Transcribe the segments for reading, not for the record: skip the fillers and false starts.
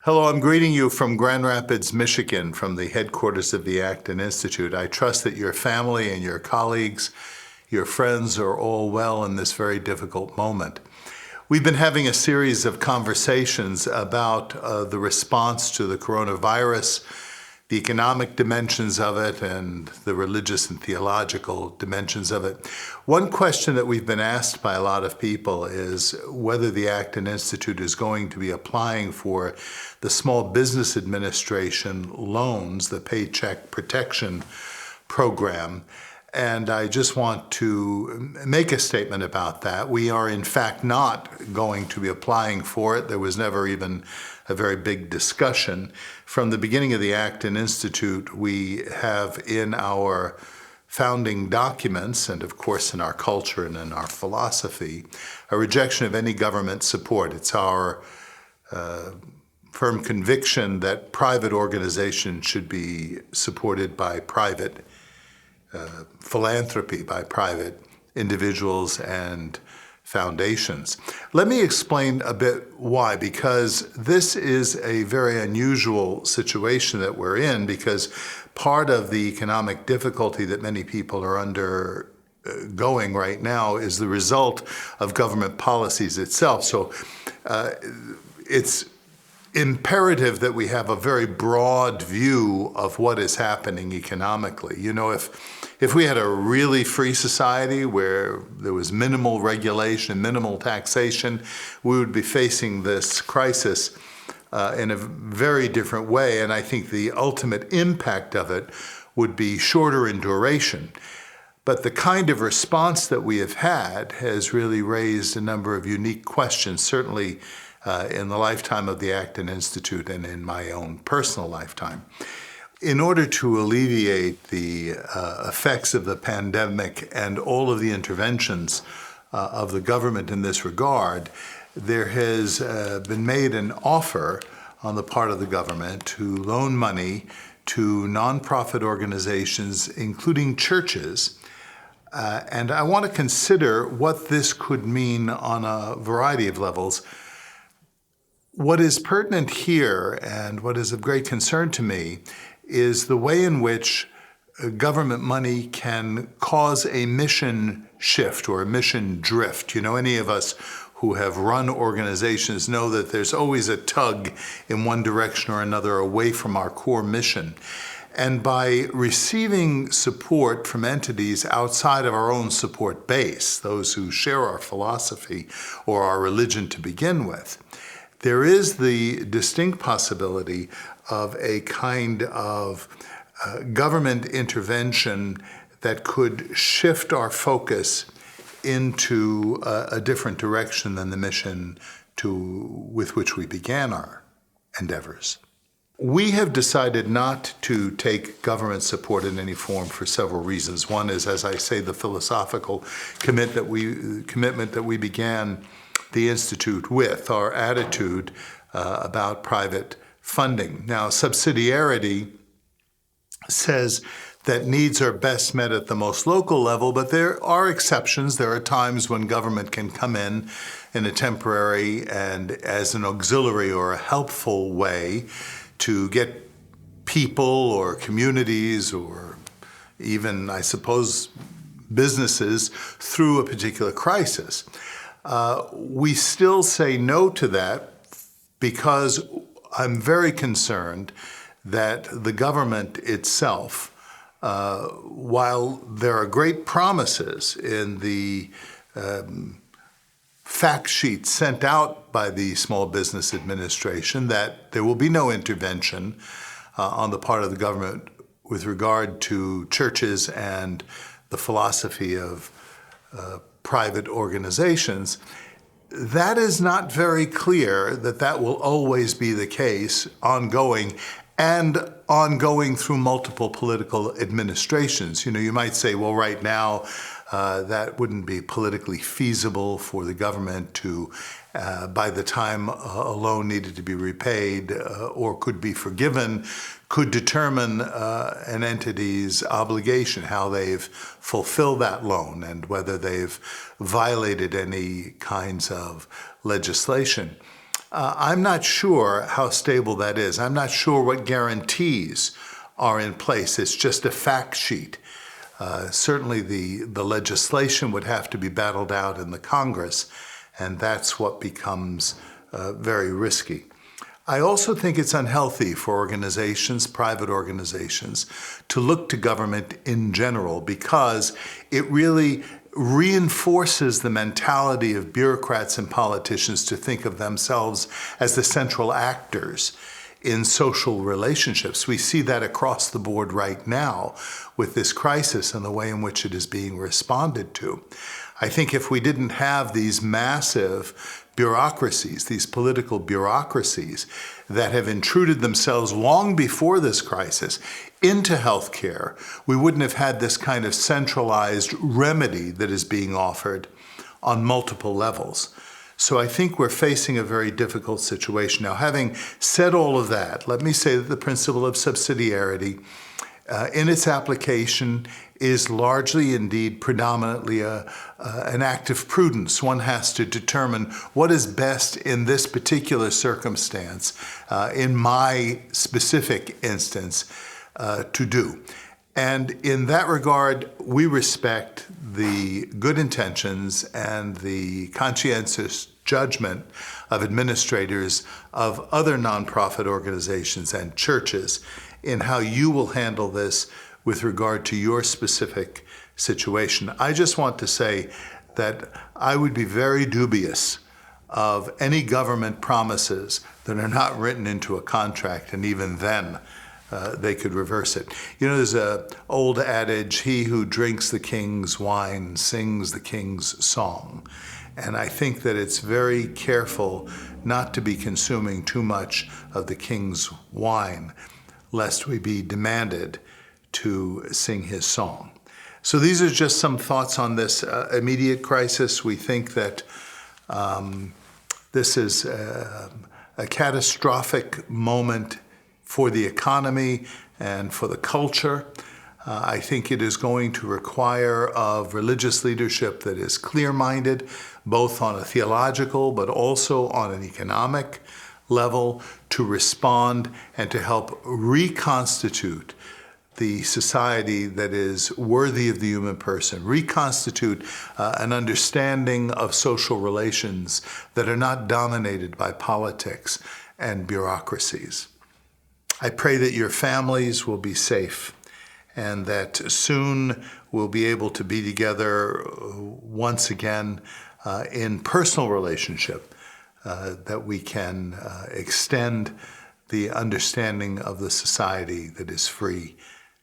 Hello, I'm greeting you from Grand Rapids, Michigan, from the headquarters of the Acton Institute. I trust that your family and your colleagues, your friends are all well in this very difficult moment. We've been having a series of conversations about the response to the coronavirus, the economic dimensions of it, and the religious and theological dimensions of it. One question that we've been asked by a lot of people is whether the Acton Institute is going to be applying for the Small Business Administration loans, the Paycheck Protection Program. And I just want to make a statement about that. We are in fact not going to be applying for it. There was never even a very big discussion. From the beginning of the Acton Institute, we have in our founding documents, and of course in our culture and in our philosophy, a rejection of any government support. It's our firm conviction that private organizations should be supported by private philanthropy, by private individuals and foundations. Let me explain a bit why, because this is a very unusual situation that we're in, because part of the economic difficulty that many people are undergoing right now is the result of government policies itself. So it's imperative that we have a very broad view of what is happening economically. You know, if we had a really free society where there was minimal regulation, minimal taxation, we would be facing this crisis in a very different way. And I think the ultimate impact of it would be shorter in duration. But the kind of response that we have had has really raised a number of unique questions, certainly in the lifetime of the Acton Institute and in my own personal lifetime. In order to alleviate the effects of the pandemic and all of the interventions of the government in this regard, there has been made an offer on the part of the government to loan money to nonprofit organizations, including churches. And I want to consider what this could mean on a variety of levels. What is pertinent here, and what is of great concern to me, is the way in which government money can cause a mission shift or a mission drift. You know, any of us who have run organizations know that there's always a tug in one direction or another away from our core mission. And by receiving support from entities outside of our own support base, those who share our philosophy or our religion to begin with, there is the distinct possibility of a kind of government intervention that could shift our focus into a different direction than the mission with which we began our endeavors. We have decided not to take government support in any form for several reasons. One is, as I say, the philosophical commitment that we began the Institute with, our attitude about private funding. Now, subsidiarity says that needs are best met at the most local level, but there are exceptions. There are times when government can come in a temporary and as an auxiliary or a helpful way to get people or communities or even, I suppose, businesses through a particular crisis. We still say no to that because I'm very concerned that the government itself, while there are great promises in the fact sheet sent out by the Small Business Administration that there will be no intervention on the part of the government with regard to churches and the philosophy of private organizations, that is not very clear that that will always be the case ongoing through multiple political administrations. You know, you might say, well, right now, that wouldn't be politically feasible for the government to, by the time a loan needed to be repaid or could be forgiven, could determine an entity's obligation, how they've fulfilled that loan and whether they've violated any kinds of legislation. I'm not sure how stable that is. I'm not sure what guarantees are in place. It's just a fact sheet. Certainly the legislation would have to be battled out in the Congress, and that's what becomes very risky. I also think it's unhealthy for organizations, private organizations, to look to government in general because it really reinforces the mentality of bureaucrats and politicians to think of themselves as the central actors in social relationships. We see that across the board right now with this crisis and the way in which it is being responded to. I think if we didn't have these massive bureaucracies, these political bureaucracies that have intruded themselves long before this crisis into healthcare, we wouldn't have had this kind of centralized remedy that is being offered on multiple levels. So I think we're facing a very difficult situation. Now, having said all of that, let me say that the principle of subsidiarity in its application is largely, indeed, predominantly an act of prudence. One has to determine what is best in this particular circumstance, in my specific instance, to do. And in that regard, we respect the good intentions and the conscientious judgment of administrators of other nonprofit organizations and churches in how you will handle this with regard to your specific situation. I just want to say that I would be very dubious of any government promises that are not written into a contract, and even then, they could reverse it. You know, there's an old adage, he who drinks the king's wine sings the king's song. And I think that it's very careful not to be consuming too much of the king's wine, lest we be demanded to sing his song. So these are just some thoughts on this immediate crisis. We think that this is a catastrophic moment for the economy and for the culture. I think it is going to require of religious leadership that is clear-minded, both on a theological but also on an economic level, to respond and to help reconstitute the society that is worthy of the human person, reconstitute an understanding of social relations that are not dominated by politics and bureaucracies. I pray that your families will be safe and that soon we'll be able to be together once again in personal relationship, that we can extend the understanding of the society that is free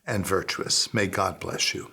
and virtuous. May God bless you.